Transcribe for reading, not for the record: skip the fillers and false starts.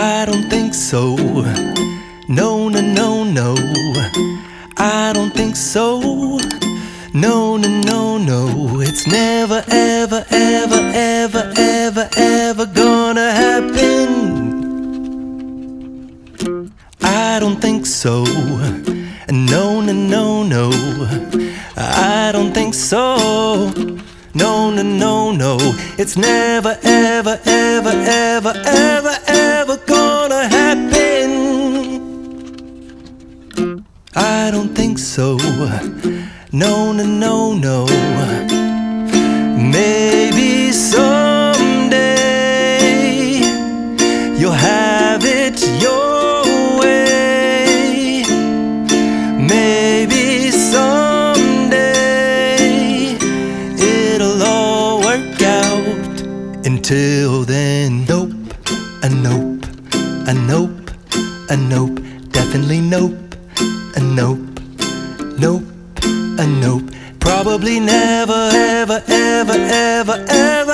I don't think so. No, no, no, no. I don't think so. No, no, no, no. It's never, ever, ever, ever, ever, ever gonna happen. I don't think so. No, no, no, no. I don't think so. No, no, no, no. It's never, ever, ever, ever, ever, ever gonna happen. I don't think so. No, no, no, no. Maybe someday you'll have it your way. Maybe someday it'll all work out. Until then, nope, a nope, a nope, a nope, definitely nope, a nope, nope, a nope. Probably never, ever, ever, ever, ever